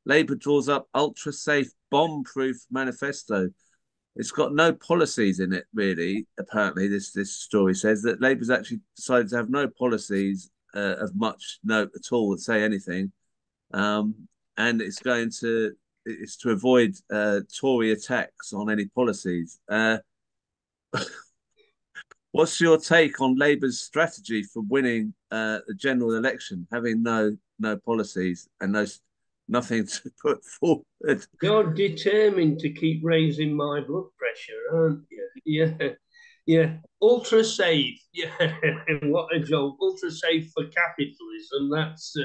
Labour draws up ultra-safe bomb-proof manifesto. It's got no policies in it, really. Apparently, this story says that Labour's actually decided to have no policies of much note at all that say anything, um, and it's to avoid Tory attacks on any policies. What's your take on Labour's strategy for winning the general election, having no policies and nothing to put forward? You're determined to keep raising my blood pressure, aren't you? Yeah, yeah. Ultra safe. Yeah, what a joke. Ultra safe for capitalism. That's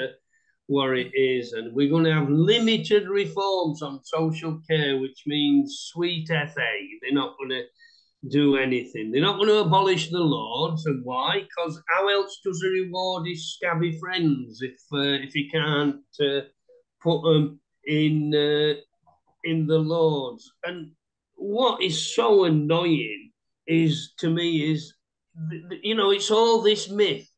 what it is. And we're going to have limited reforms on social care, which means sweet FA. They're not going to do anything. They're not going to abolish the Lords. And why? Because how else does he reward his scabby friends if he can't put them in the Lords? And what is so annoying is to me is it's all this myth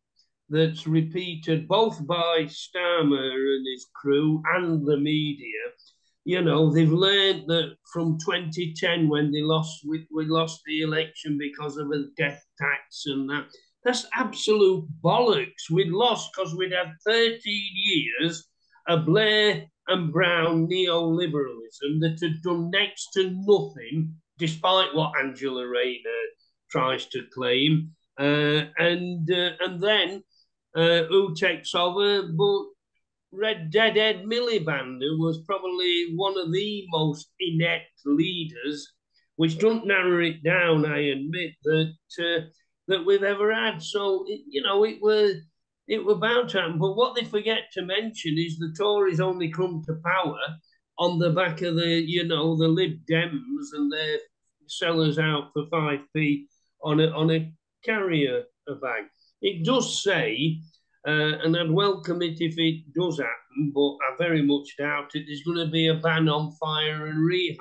that's repeated both by Starmer and his crew and the media. They've learned that from 2010 when we lost the election because of a death tax and that. That's absolute bollocks. We'd lost because we'd had 13 years of Blair and Brown neoliberalism that had done next to nothing, despite what Angela Rayner tries to claim. And then who takes over? But Red Dead Ed Miliband, who was probably one of the most inept leaders, which don't narrow it down, I admit, that we've ever had. So it were bound to happen. But what they forget to mention is the Tories only come to power on the back of the Lib Dems and their sellers out for 5p on a carrier bag. It does say and I'd welcome it if it does happen, but I very much doubt it. There's going to be a ban on fire and rehire.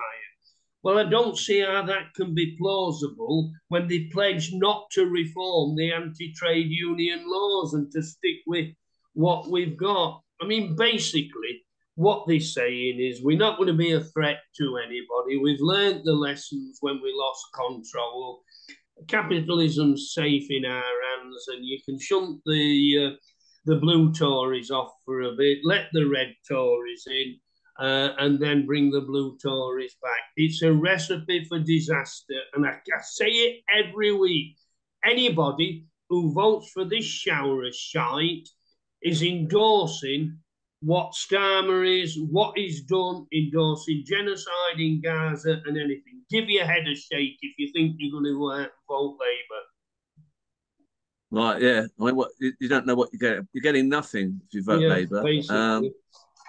Well, I don't see how that can be plausible when they pledge not to reform the anti trade union laws and to stick with what we've got. I mean, basically, what they're saying is we're not going to be a threat to anybody. We've learned the lessons when we lost control. Capitalism's safe in our hands, and you can shunt the blue Tories off for a bit, let the red Tories in, and then bring the blue Tories back. It's a recipe for disaster, and I say it every week. Anybody who votes for this shower of shite is endorsing what Starmer is, what he's done, endorsing genocide in Gaza and anything. Give your head a shake if you think you're going to vote Labour. Right, yeah. I mean, you don't know what you're getting. You're getting nothing if you vote Yeah, Labour. basically.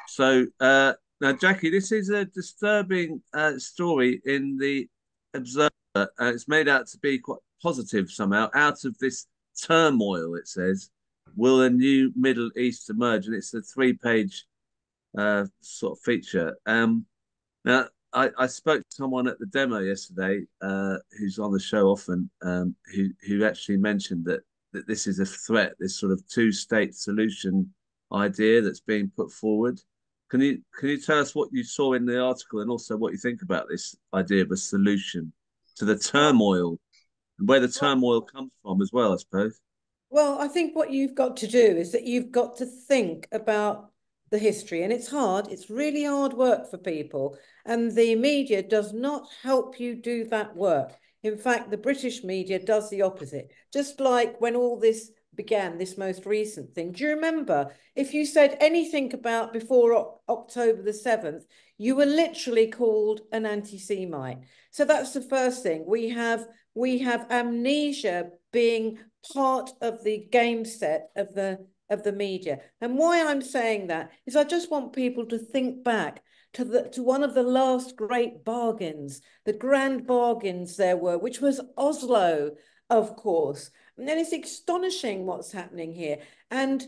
So now, Jackie, this is a disturbing story in the Observer. It's made out to be quite positive somehow. Out of this turmoil, it says, will a new Middle East emerge? And it's a three-page sort of feature. Now, I spoke to someone at the demo yesterday who's on the show often, who actually mentioned that this is a threat, this sort of two-state solution idea that's being put forward. Can you tell us what you saw in the article and also what you think about this idea of a solution to the Well, turmoil and where the turmoil comes from as well, I suppose? Well, I think what you've got to do is that you've got to think about the history, and it's hard. It's really hard work for people, and the media does not help you do that work. In fact, the British media does the opposite. Just like when all this began, this most recent thing. Do you remember if you said anything about before October the 7th, you were literally called an anti-Semite. So that's the first thing. We have amnesia being part of the game set of the media. And why I'm saying that is I just want people to think back to one of the last great bargains, the grand bargains there were, which was Oslo, of course. And then it's astonishing what's happening here. And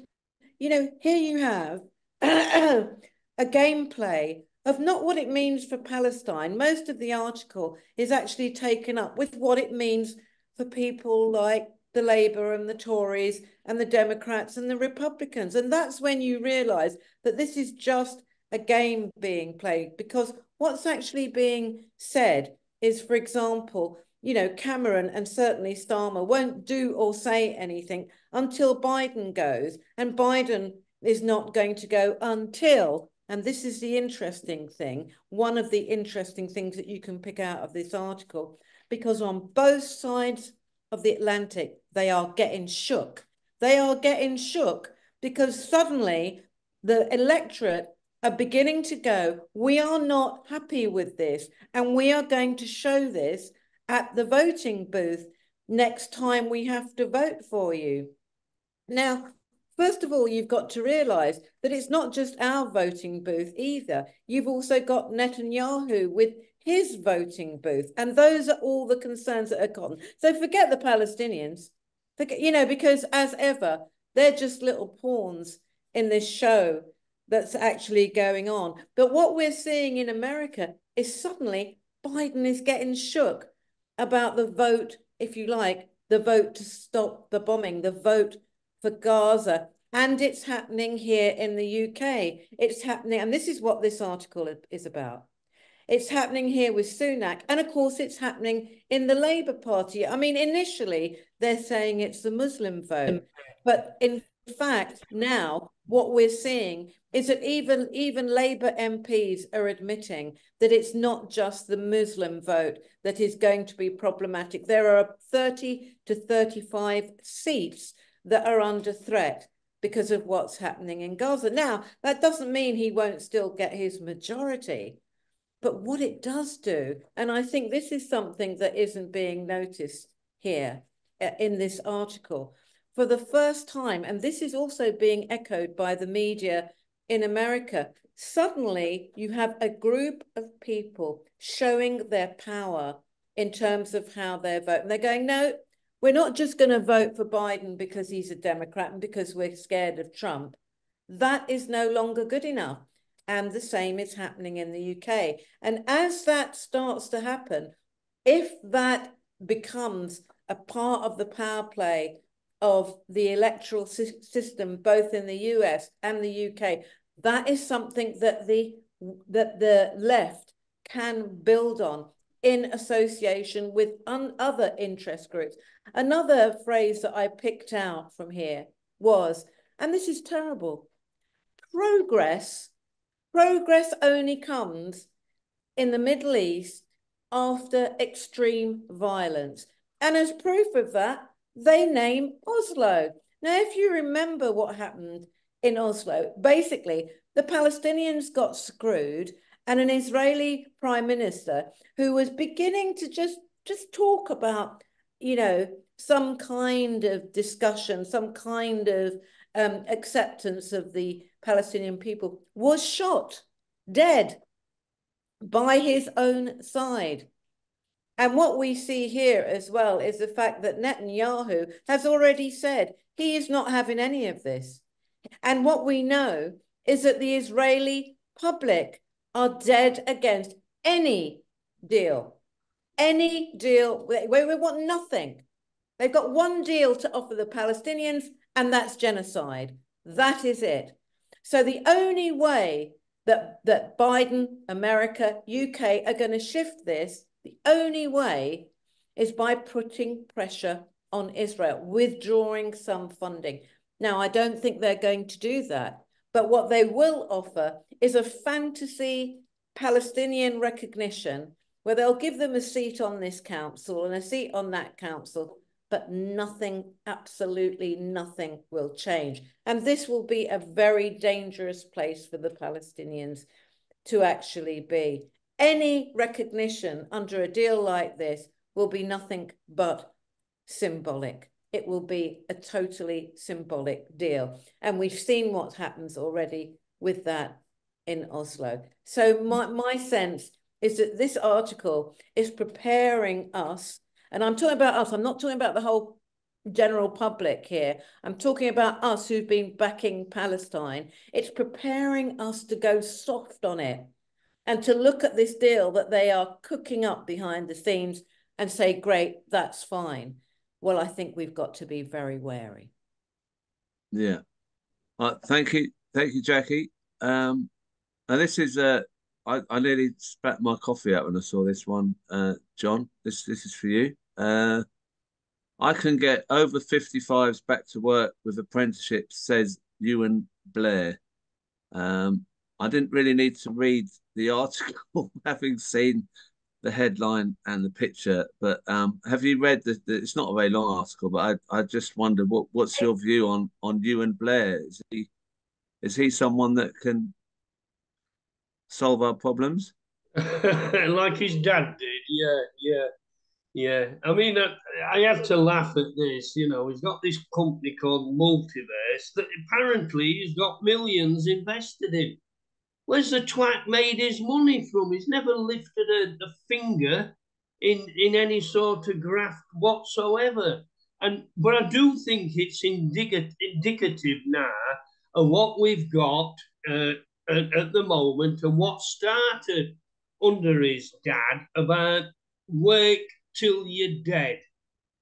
here you have a gameplay of not what it means for Palestine. Most of the article is actually taken up with what it means for people like the Labour and the Tories and the Democrats and the Republicans. And that's when you realise that this is just a game being played, because what's actually being said is, for example, you know, Cameron and certainly Starmer won't do or say anything until Biden goes, and Biden is not going to go until, and this is the interesting thing, one of the interesting things that you can pick out of this article, because on both sides of the Atlantic, they are getting shook. They are getting shook because suddenly the electorate are beginning to go, we are not happy with this, and we are going to show this at the voting booth next time we have to vote for you. Now, first of all, you've got to realise that it's not just our voting booth either. You've also got Netanyahu with his voting booth. And those are all the concerns that are gotten. So forget the Palestinians, forget, you know, because as ever, they're just little pawns in this show that's actually going on. But what we're seeing in America is suddenly Biden is getting shook about the vote, if you like, the vote to stop the bombing, the vote for Gaza. And it's happening here in the UK. It's happening, and this is what this article is about. It's happening here with Sunak. And of course, it's happening in the Labour Party. I mean, initially, they're saying it's the Muslim vote. But in fact, now what we're seeing is that even Labour MPs are admitting that it's not just the Muslim vote that is going to be problematic. There are 30 to 35 seats that are under threat because of what's happening in Gaza. Now, that doesn't mean he won't still get his majority. But what it does do, and I think this is something that isn't being noticed here in this article, for the first time, and this is also being echoed by the media in America, suddenly you have a group of people showing their power in terms of how they're voting. They're going, no, we're not just going to vote for Biden because he's a Democrat and because we're scared of Trump. That is no longer good enough. And the same is happening in the UK. And as that starts to happen, if that becomes a part of the power play of the electoral system, both in the US and the UK, that is something that the left can build on in association with other interest groups. Another phrase that I picked out from here was, and this is terrible, progress only comes in the Middle East after extreme violence. And as proof of that, they name Oslo. Now, if you remember what happened in Oslo, basically, the Palestinians got screwed, and an Israeli prime minister who was beginning to just talk about, you know, some kind of discussion, some kind of acceptance of the Palestinian people, was shot dead by his own side. And what we see here as well is the fact that Netanyahu has already said he is not having any of this. And what we know is that the Israeli public are dead against any deal. Any deal. We want nothing. They've got one deal to offer the Palestinians, and that's genocide. That is it. So the only way that Biden, America, UK are going to shift this, the only way is by putting pressure on Israel, withdrawing some funding. Now, I don't think they're going to do that. But what they will offer is a fantasy Palestinian recognition where they'll give them a seat on this council and a seat on that council, but nothing, absolutely nothing will change. And this will be a very dangerous place for the Palestinians to actually be. Any recognition under a deal like this will be nothing but symbolic. It will be a totally symbolic deal. And we've seen what happens already with that in Oslo. So my sense is that this article is preparing us, and I'm talking about us, I'm not talking about the whole general public here. I'm talking about us who've been backing Palestine. It's preparing us to go soft on it and to look at this deal that they are cooking up behind the scenes and say, great, that's fine. Well, I think we've got to be very wary. Yeah. Thank you, Jackie. and this is I nearly spat my coffee out when I saw this one, John. This is for you. I can get over 55s back to work with apprenticeship, says Ewan Blair. I didn't really need to read the article, having seen the headline and the picture. But have you read it's not a very long article, but I just wondered what's your view on Ewan Blair? Is he someone that can solve our problems? Like his dad did. Yeah, yeah, yeah. I mean, I have to laugh at this. You know, he's got this company called Multiverse that apparently he's got millions invested in. Where's the twat made his money from? He's never lifted a finger in any sort of graft whatsoever. But I do think it's indicative now of what we've got at the moment and what started under his dad about work till you're dead.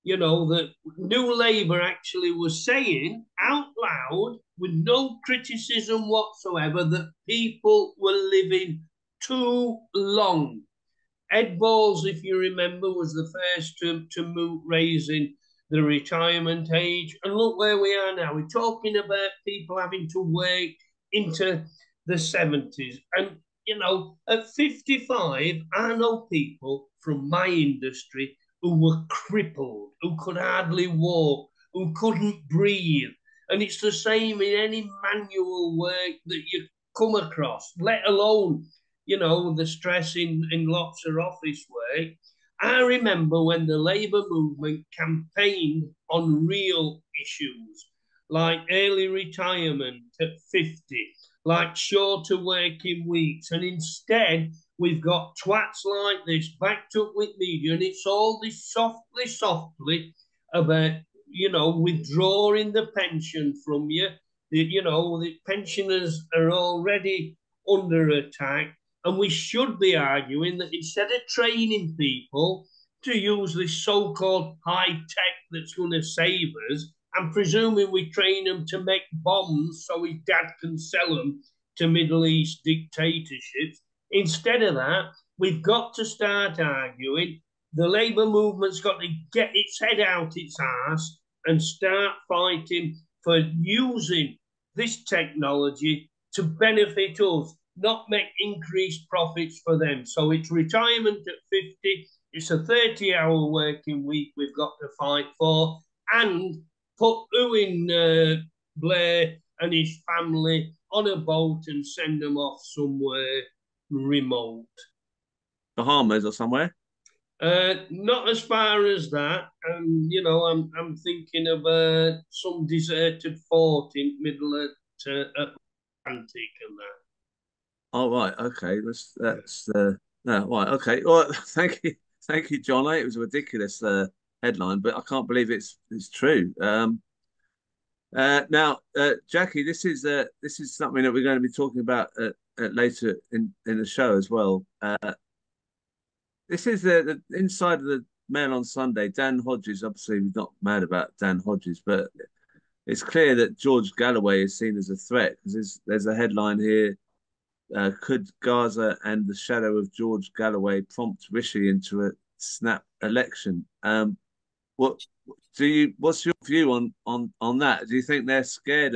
You know, that New Labour actually was saying out loud with no criticism whatsoever that people were living too long. Ed Balls, if you remember, was the first to move raising the retirement age. And look where we are now. We're talking about people having to work into the 70s. And, you know, at 55, I know people from my industry who were crippled, who could hardly walk, who couldn't breathe. And it's the same in any manual work that you come across, let alone, you know, the stress in lots of office work. I remember when the Labour movement campaigned on real issues like early retirement at 50, like shorter working weeks. And instead, we've got twats like this backed up with media, and it's all this softly about, you know, withdrawing the pension from you. You know, the pensioners are already under attack. And we should be arguing that instead of training people to use this so-called high tech that's going to save us, I'm presuming we train them to make bombs so his dad can sell them to Middle East dictatorships. Instead of that, we've got to start arguing the Labour movement's got to get its head out its arse and start fighting for using this technology to benefit us, not make increased profits for them. So it's retirement at 50, it's a 30-hour working week we've got to fight for, and put Ewan Blair and his family on a boat and send them off somewhere remote. Bahamas or somewhere? Not as far as that. You know, I'm thinking of some deserted fort in middle of Atlantic and that. Oh right, okay. That's no right, okay. Well, thank you, John. It was a ridiculous headline, but I can't believe it's true. Now, Jackie, this is something that we're going to be talking about later in the show as well. This is the inside of the Mail on Sunday. Dan Hodges, obviously, we're not mad about Dan Hodges, but it's clear that George Galloway is seen as a threat because there's a headline here. Could Gaza and the shadow of George Galloway prompt Rishi into a snap election? What what's your view on that? Do you think they're scared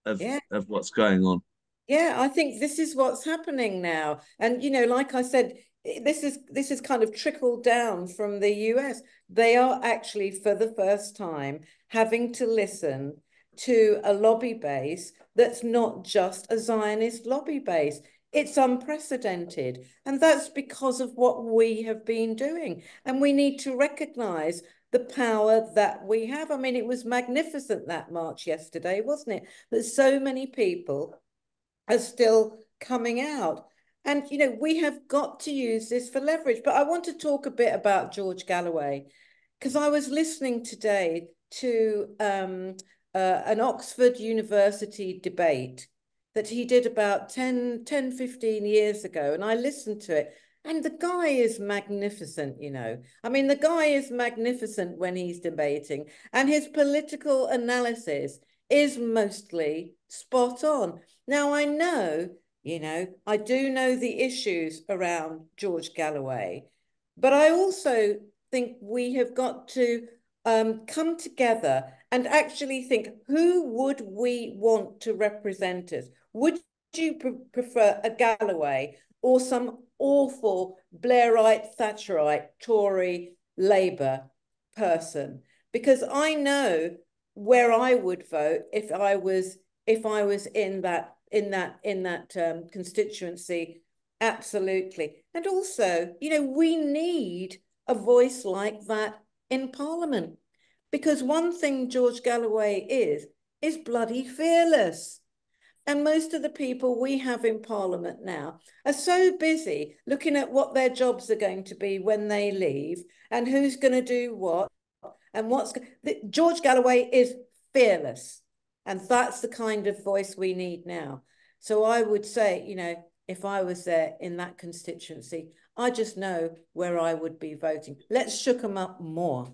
Yeah. of what's going on? Yeah, I think this is what's happening now. And, you know, like I said, this is kind of trickled down from the US. They are actually, for the first time, having to listen to a lobby base that's not just a Zionist lobby base. It's unprecedented. And that's because of what we have been doing. And we need to recognize the power that we have. I mean, it was magnificent, that march yesterday, wasn't it? That so many people are still coming out. And, you know, we have got to use this for leverage. But I want to talk a bit about George Galloway, because I was listening today to an Oxford University debate that he did about 15 years ago. And I listened to it. And the guy is magnificent, you know. I mean, the guy is magnificent when he's debating. And his political analysis is mostly spot on. Now, I know You know, I do know the issues around George Galloway, but I also think we have got to come together and actually think, who would we want to represent us? Would you prefer a Galloway or some awful Blairite, Thatcherite, Tory, Labour person? Because I know where I would vote if I was in that constituency. Absolutely. And also, you know, we need a voice like that in Parliament, because one thing George Galloway is bloody fearless. And most of the people we have in Parliament now are so busy looking at what their jobs are going to be when they leave and who's going to do what and George Galloway is fearless. And that's the kind of voice we need now. So I would say, you know, if I was there in that constituency, I just know where I would be voting. Let's shook them up more.